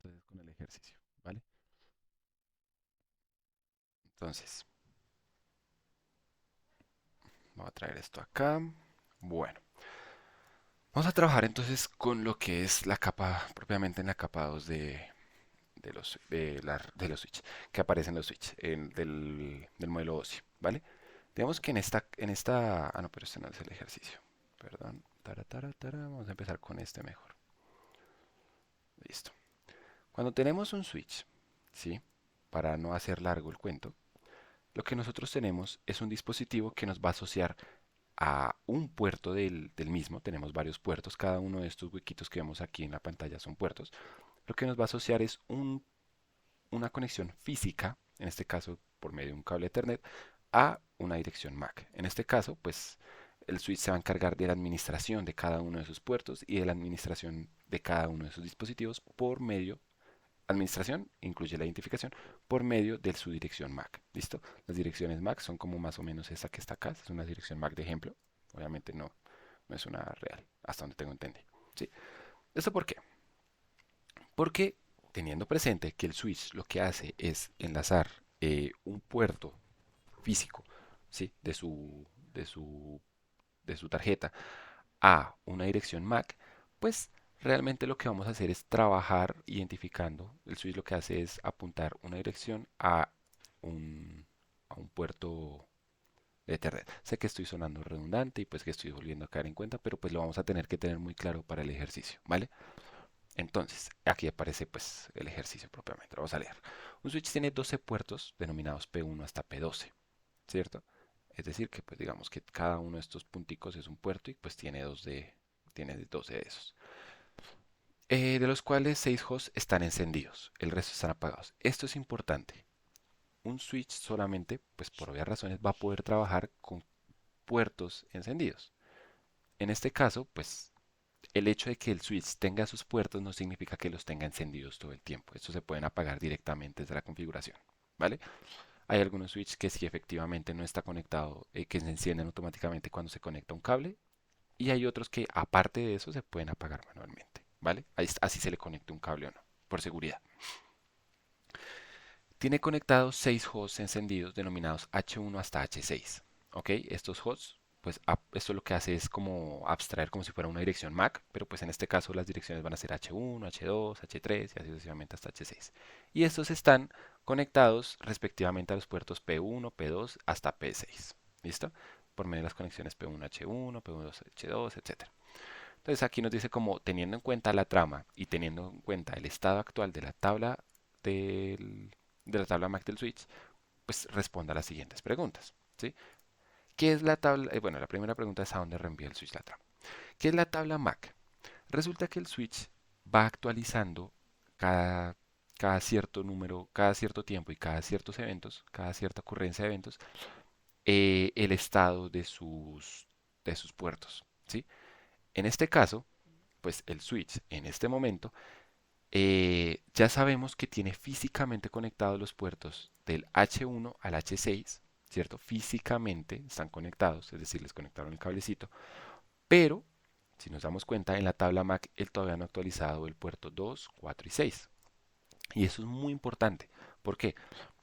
entonces con el ejercicio, ¿vale? Entonces, vamos a traer esto acá. Bueno, vamos a trabajar entonces con lo que es la capa, propiamente en la capa 2 de los switch, que aparecen los switch del modelo OSI, ¿vale? Digamos que no, pero este no es el ejercicio, perdón. Vamos a empezar con este mejor. Listo. Cuando tenemos un switch, ¿sí? Para no hacer largo el cuento, lo que nosotros tenemos es un dispositivo que nos va a asociar a un puerto del mismo. Tenemos varios puertos, cada uno de estos huequitos que vemos aquí en la pantalla son puertos. Lo que nos va a asociar es una conexión física, en este caso por medio de un cable Ethernet, a una dirección MAC. En este caso, pues el switch se va a encargar de la administración de cada uno de sus puertos y de la administración de cada uno de sus dispositivos por medio. Administración incluye la identificación por medio de su dirección MAC. ¿Listo? Las direcciones MAC son como más o menos esa que está acá. Es una dirección MAC de ejemplo. Obviamente no es una real, hasta donde tengo entendido. ¿Sí? ¿Esto por qué? Porque teniendo presente que el switch lo que hace es enlazar un puerto físico, ¿sí? de su, de su tarjeta a una dirección MAC, pues realmente lo que vamos a hacer es trabajar identificando. El switch lo que hace es apuntar una dirección un, a un puerto de Ethernet. Sé que estoy sonando redundante y pues que estoy volviendo a caer en cuenta, pero pues lo vamos a tener que tener muy claro para el ejercicio, ¿vale? Entonces, aquí aparece pues el ejercicio propiamente. Lo vamos a leer. Un switch tiene 12 puertos denominados P1 hasta P12, ¿cierto? Es decir, que pues digamos que cada uno de estos punticos es un puerto y pues tiene 12 de esos. De los cuales 6 hosts están encendidos, el resto están apagados. Esto es importante. Un switch solamente, pues por obvias razones, va a poder trabajar con puertos encendidos. En este caso, pues el hecho de que el switch tenga sus puertos no significa que los tenga encendidos todo el tiempo. Estos se pueden apagar directamente desde la configuración, ¿vale? Hay algunos switches que sí efectivamente no está conectado, que se encienden automáticamente cuando se conecta un cable, y hay otros que aparte de eso se pueden apagar manualmente, ¿vale? Así se le conecte un cable o no, por seguridad. Tiene conectados 6 hosts encendidos denominados H1 hasta H6. ¿Ok? Estos hosts, pues esto lo que hace es como abstraer como si fuera una dirección MAC, pero pues en este caso las direcciones van a ser H1, H2, H3 y así sucesivamente hasta H6. Y estos están conectados respectivamente a los puertos P1, P2 hasta P6. ¿Listo? Por medio de las conexiones P1, H1, P1, H2, etc. Entonces aquí nos dice como teniendo en cuenta la trama y teniendo en cuenta el estado actual de la tabla del, de la tabla MAC del switch, pues responda a las siguientes preguntas. ¿Sí? ¿Qué es la tabla? Bueno, la primera pregunta es a dónde reenvía el switch la trama. ¿Qué es la tabla MAC? Resulta que el switch va actualizando cada, cada cierto número, cada cierto tiempo y cada ciertos eventos, cada cierta ocurrencia de eventos, el estado de sus puertos. ¿Sí? En este caso, pues el switch en este momento ya sabemos que tiene físicamente conectados los puertos del H1 al H6, ¿cierto? Físicamente están conectados, es decir, les conectaron el cablecito, pero si nos damos cuenta, en la tabla MAC él todavía no ha actualizado el puerto 2, 4 y 6. Y eso es muy importante. ¿Por qué?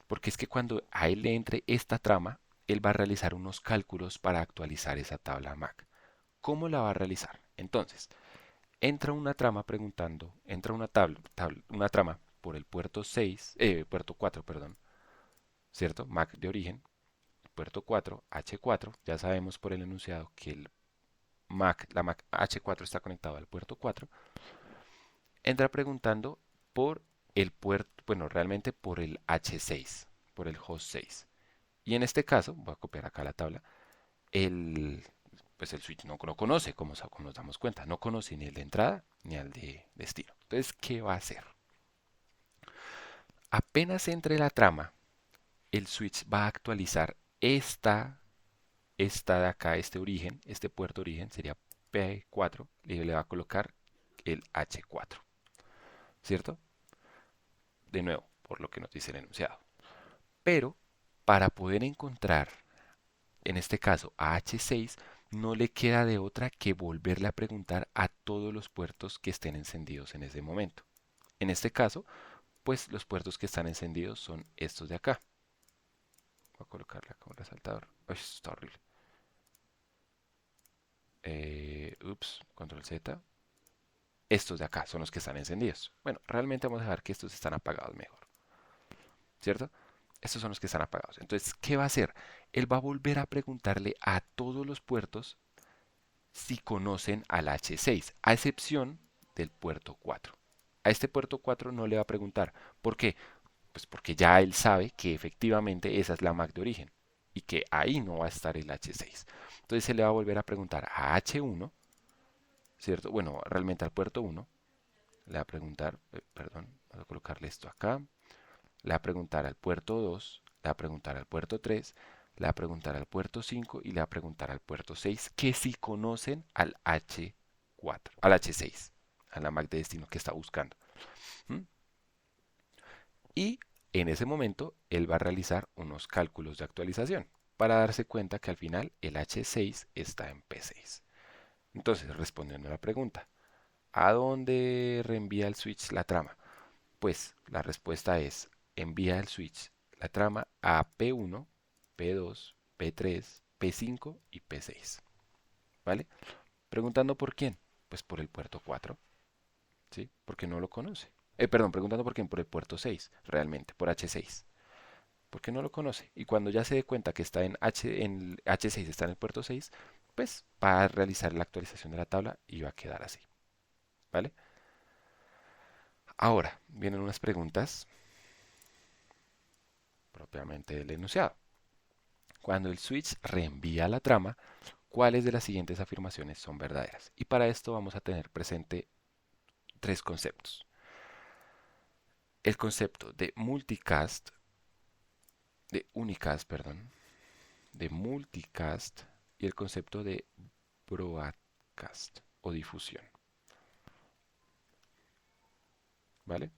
Porque es que cuando a él le entre esta trama, él va a realizar unos cálculos para actualizar esa tabla MAC. ¿Cómo la va a realizar? Entonces, entra una trama preguntando, entra una trama por el puerto 6, puerto 4, perdón, ¿cierto? MAC de origen, puerto 4, H4, ya sabemos por el enunciado que la MAC H4 está conectado al puerto 4, entra preguntando por el puerto, bueno, realmente por el H6, por el host 6. Y en este caso, voy a copiar acá la tabla, el, pues el switch no lo conoce, como nos damos cuenta, no conoce ni el de entrada ni el de destino. Entonces, ¿qué va a hacer? Apenas entre la trama, el switch va a actualizar esta de acá, este origen, este puerto origen sería P4 y le va a colocar el H4, ¿cierto? De nuevo, por lo que nos dice el enunciado. Pero para poder encontrar, en este caso, a H6, no le queda de otra que volverle a preguntar a todos los puertos que estén encendidos en ese momento. En este caso, pues los puertos que están encendidos son estos de acá. Voy a colocarla como resaltador. Uy, esto está horrible. Control Z. Estos de acá son los que están encendidos. Bueno, realmente vamos a dejar que estos están apagados mejor, ¿cierto? Estos son los que están apagados. Entonces, ¿qué va a hacer? Él va a volver a preguntarle a todos los puertos si conocen al H6, a excepción del puerto 4. A este puerto 4 no le va a preguntar. ¿Por qué? Pues porque ya él sabe que efectivamente esa es la MAC de origen y que ahí no va a estar el H6. Entonces se le va a volver a preguntar a H1, ¿cierto? Bueno, realmente al puerto 1, le va a preguntar, perdón, voy a colocarle esto acá, le va a preguntar al puerto 2, le va a preguntar al puerto 3, le va a preguntar al puerto 5 y le va a preguntar al puerto 6 que si conocen al H4, al H6, a la MAC de destino que está buscando. ¿Mm? Y en ese momento él va a realizar unos cálculos de actualización para darse cuenta que al final el H6 está en P6. Entonces, respondiendo a la pregunta, ¿a dónde reenvía el switch la trama? Pues la respuesta es, envía el switch la trama a P1, P2, P3, P5 y P6. ¿Vale? Preguntando por quién, pues por el puerto 4, ¿sí? Porque no lo conoce. Perdón, preguntando por quién, por el puerto 6, realmente, por H6. Porque no lo conoce. Y cuando ya se dé cuenta que está en H6, está en el puerto 6, pues va a realizar la actualización de la tabla y va a quedar así. ¿Vale? Ahora, vienen unas preguntas propiamente del enunciado. Cuando el switch reenvía la trama, ¿cuáles de las siguientes afirmaciones son verdaderas? Y para esto vamos a tener presente tres conceptos. El concepto de multicast, de unicast, perdón, de multicast y el concepto de broadcast o difusión. ¿Vale?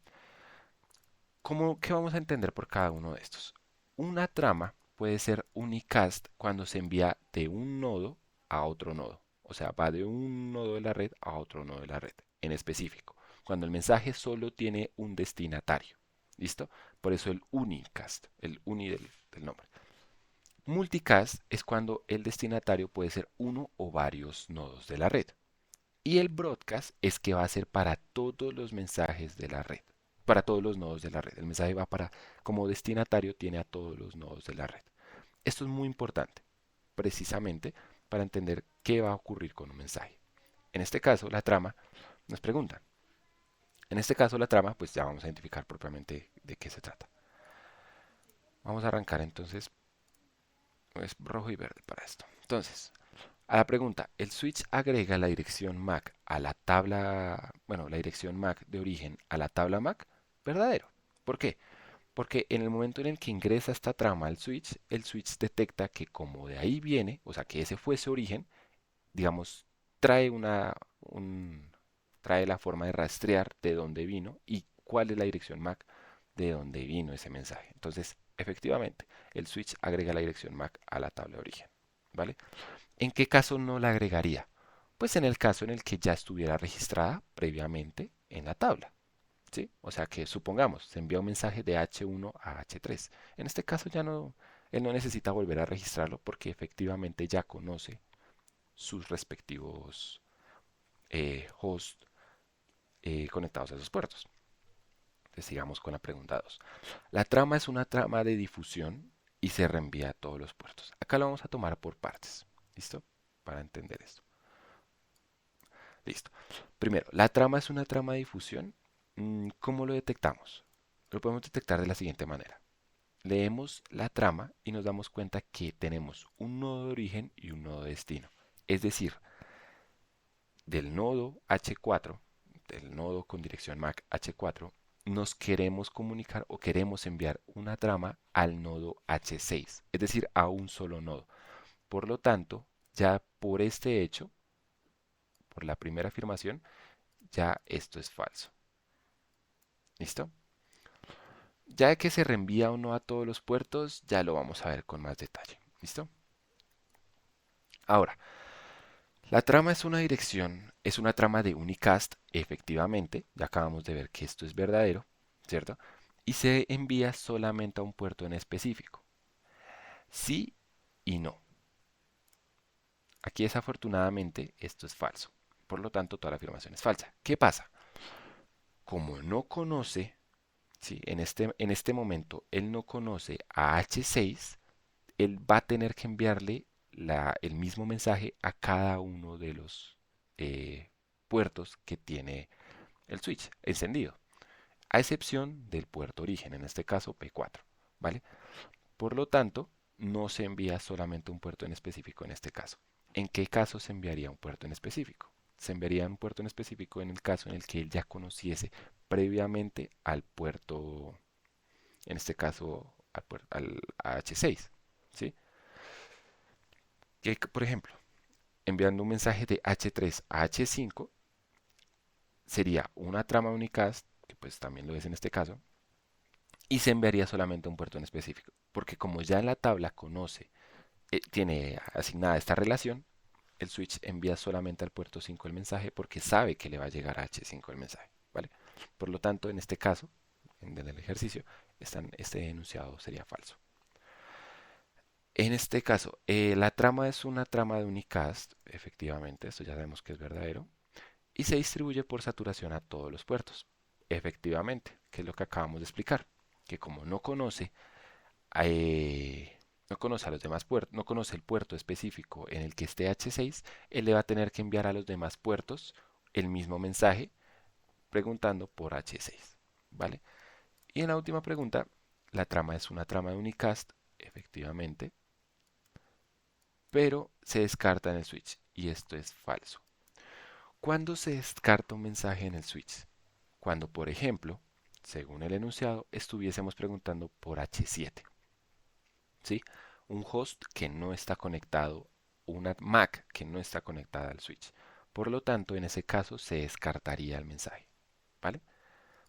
¿Qué vamos a entender por cada uno de estos? Una trama puede ser unicast cuando se envía de un nodo a otro nodo. O sea, va de un nodo de la red a otro nodo de la red, en específico. Cuando el mensaje solo tiene un destinatario. ¿Listo? Por eso el unicast, el uni del nombre. Multicast es cuando el destinatario puede ser uno o varios nodos de la red. Y el broadcast es que va a ser para todos los mensajes de la red, para todos los nodos de la red. El mensaje va para, como destinatario, tiene a todos los nodos de la red. Esto es muy importante, precisamente para entender qué va a ocurrir con un mensaje. En este caso, la trama nos pregunta. En este caso, la trama, pues ya vamos a identificar propiamente de qué se trata. Vamos a arrancar entonces, es rojo y verde para esto. Entonces, a la pregunta, ¿el switch agrega la dirección MAC a la tabla, bueno, la dirección MAC de origen a la tabla MAC? Verdadero. ¿Por qué? Porque en el momento en el que ingresa esta trama al switch, el switch detecta que como de ahí viene, o sea, que ese fue su origen, digamos, trae trae la forma de rastrear de dónde vino y cuál es la dirección MAC de dónde vino ese mensaje. Entonces, efectivamente, el switch agrega la dirección MAC a la tabla de origen, ¿vale? ¿En qué caso no la agregaría? Pues en el caso en el que ya estuviera registrada previamente en la tabla, ¿sí? O sea que supongamos, se envía un mensaje de H1 a H3. En este caso ya no, él no necesita volver a registrarlo porque efectivamente ya conoce sus respectivos hosts conectados a esos puertos. Entonces sigamos con la pregunta 2. La trama es una trama de difusión y se reenvía a todos los puertos. Acá lo vamos a tomar por partes. ¿Listo? Para entender esto. Listo. Primero, la trama es una trama de difusión. ¿Cómo lo detectamos? Lo podemos detectar de la siguiente manera. Leemos la trama y nos damos cuenta que tenemos un nodo de origen y un nodo de destino. Es decir, del nodo H4, del nodo con dirección MAC H4, nos queremos comunicar o queremos enviar una trama al nodo H6, es decir, a un solo nodo. Por lo tanto, ya por este hecho, por la primera afirmación, ya esto es falso. ¿Listo? Ya que se reenvía o no a todos los puertos, ya lo vamos a ver con más detalle. ¿Listo? Ahora, la trama es una dirección Es una trama de unicast, efectivamente, ya acabamos de ver que esto es verdadero, ¿cierto? Y se envía solamente a un puerto en específico. Sí y no. Aquí desafortunadamente esto es falso. Por lo tanto, toda la afirmación es falsa. ¿Qué pasa? Como no conoce, ¿sí? En este momento él no conoce a H6, él va a tener que enviarle el mismo mensaje a cada uno de los puertos que tiene el switch encendido, a excepción del puerto origen, en este caso P4, ¿vale? Por lo tanto, no se envía solamente un puerto en específico en este caso. ¿En qué caso se enviaría un puerto en específico? Se enviaría un puerto en específico en el caso en el que él ya conociese previamente al puerto, en este caso al H6, ¿sí? Que, por ejemplo, enviando un mensaje de H3 a H5 sería una trama unicast, que pues también lo es en este caso, y se enviaría solamente a un puerto en específico, porque como ya en la tabla conoce, tiene asignada esta relación, el switch envía solamente al puerto 5 el mensaje porque sabe que le va a llegar a H5 el mensaje, ¿vale? Por lo tanto, en este caso, en el ejercicio, este enunciado sería falso. En este caso, la trama es una trama de unicast, efectivamente, esto ya sabemos que es verdadero, y se distribuye por saturación a todos los puertos, efectivamente, que es lo que acabamos de explicar, que como no conoce a los demás puertos, no conoce el puerto específico en el que esté H6, él le va a tener que enviar a los demás puertos el mismo mensaje preguntando por H6, ¿vale? Y en la última pregunta, la trama es una trama de unicast, efectivamente, pero se descarta en el switch y esto es falso. ¿Cuándo se descarta un mensaje en el switch? Cuando, por ejemplo, según el enunciado, estuviésemos preguntando por H7, ¿sí? Un host que no está conectado, una Mac que no está conectada al switch. Por lo tanto, en ese caso se descartaría el mensaje, ¿vale?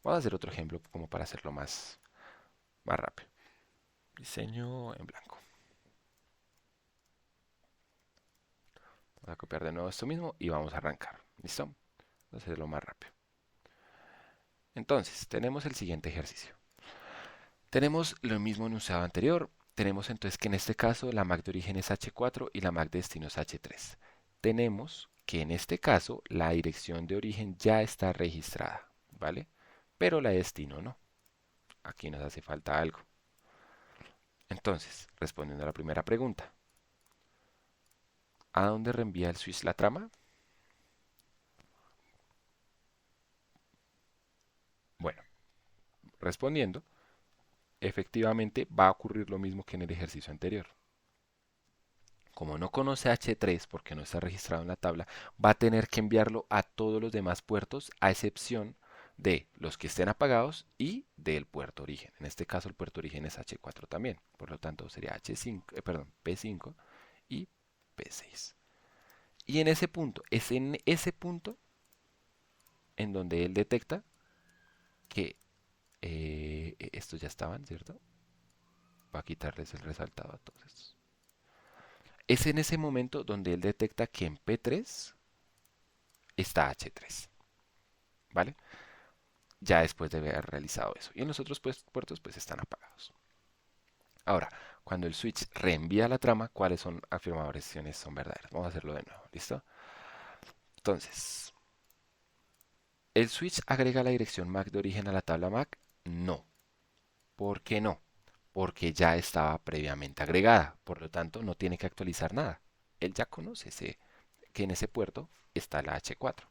Vamos a hacer otro ejemplo como para hacerlo más rápido. Diseño en blanco. Vamos a copiar de nuevo esto mismo y vamos a arrancar. ¿Listo? Vamos a hacerlo más rápido. Entonces, tenemos el siguiente ejercicio. Tenemos lo mismo enunciado anterior. Tenemos entonces que en este caso la MAC de origen es H4 y la MAC de destino es H3. Tenemos que en este caso la dirección de origen ya está registrada, ¿vale? Pero la de destino no. Aquí nos hace falta algo. Entonces, respondiendo a la primera pregunta, ¿a dónde reenvía el switch la trama? Bueno, respondiendo, efectivamente va a ocurrir lo mismo que en el ejercicio anterior. Como no conoce H3 porque no está registrado en la tabla, va a tener que enviarlo a todos los demás puertos a excepción de los que estén apagados y del puerto origen. En este caso el puerto origen es H4 también, por lo tanto sería H5, perdón, P5 y P6. Y en ese punto, es en ese punto en donde él detecta que estos ya estaban, ¿cierto? Va a quitarles el resaltado a todos estos. Es en ese momento donde él detecta que en P3 está H3, ¿vale? Ya después de haber realizado eso. Y en los otros puertos pues están apagados. Ahora, cuando el switch reenvía la trama, ¿cuáles son afirmaciones son verdaderas? Vamos a hacerlo de nuevo, ¿listo? Entonces, ¿el switch agrega la dirección MAC de origen a la tabla MAC? No. ¿Por qué no? Porque ya estaba previamente agregada, por lo tanto no tiene que actualizar nada. Él ya conoce que en ese puerto está la H4,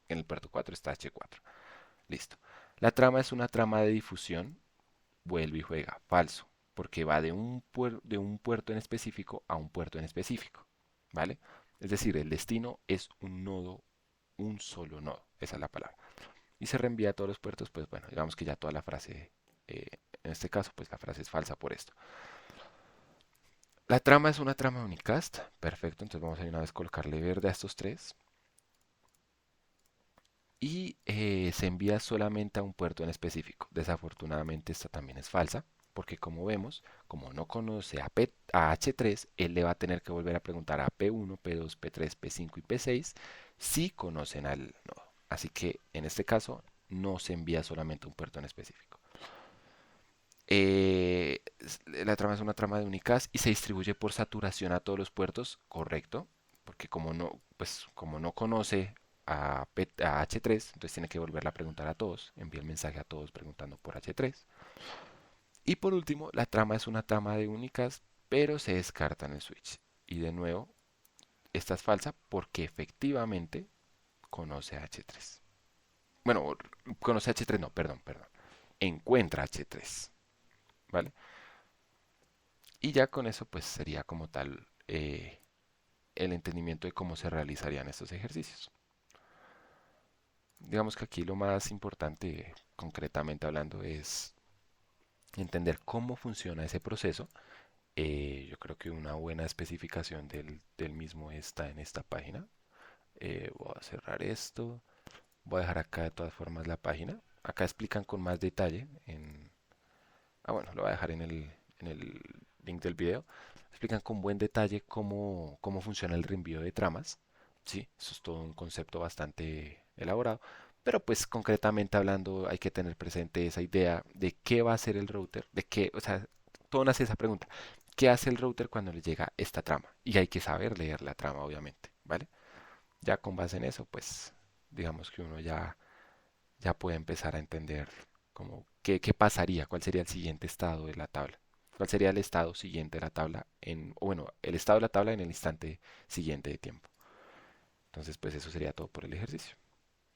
en el puerto 4 está H4. Listo. La trama es una trama de difusión, vuelve y juega, falso, porque va de un puerto en específico a un puerto en específico, ¿vale? Es decir, el destino es un nodo, un solo nodo, esa es la palabra. Y se reenvía a todos los puertos, pues bueno, digamos que ya toda la frase, en este caso, pues la frase es falsa por esto. La trama es una trama unicast, perfecto, entonces vamos a de una vez colocarle verde a estos tres. Y se envía solamente a un puerto en específico. Desafortunadamente esta también es falsa. porque como vemos, como no conoce a H3, él le va a tener que volver a preguntar a P1, P2, P3, P5 y P6 si conocen al nodo. Así que en este caso no se envía solamente un puerto en específico. La trama es una trama de unicast y se distribuye por saturación a todos los puertos, correcto, porque como no conoce a H3, entonces tiene que volverla a preguntar a todos, envía el mensaje a todos preguntando por H3. Y por último, la trama es una trama de unicast, pero se descarta en el switch. Y de nuevo, esta es falsa porque efectivamente conoce a H3. Bueno, conoce a H3, no, perdón. Encuentra H3, ¿vale? Y ya con eso pues sería como tal el entendimiento de cómo se realizarían estos ejercicios. Digamos que aquí lo más importante, concretamente hablando, es entender cómo funciona ese proceso. Yo creo que una buena especificación del mismo está en esta página. Voy a cerrar esto. Voy a dejar acá de todas formas la página. Acá explican con más detalle bueno, lo voy a dejar en el link del video. Explican con buen detalle cómo funciona el reenvío de tramas. Sí, eso es todo un concepto bastante elaborado. Pero pues concretamente hablando hay que tener presente esa idea de qué va a hacer el router, de qué, o sea, todo nace esa pregunta. ¿Qué hace el router cuando le llega esta trama? Y hay que saber leer la trama, obviamente, ¿vale? Ya con base en eso, pues digamos que uno ya puede empezar a entender como qué pasaría, cuál sería el siguiente estado de la tabla, cuál sería el estado siguiente de la tabla o bueno, el estado de la tabla en el instante siguiente de tiempo. Entonces, pues eso sería todo por el ejercicio.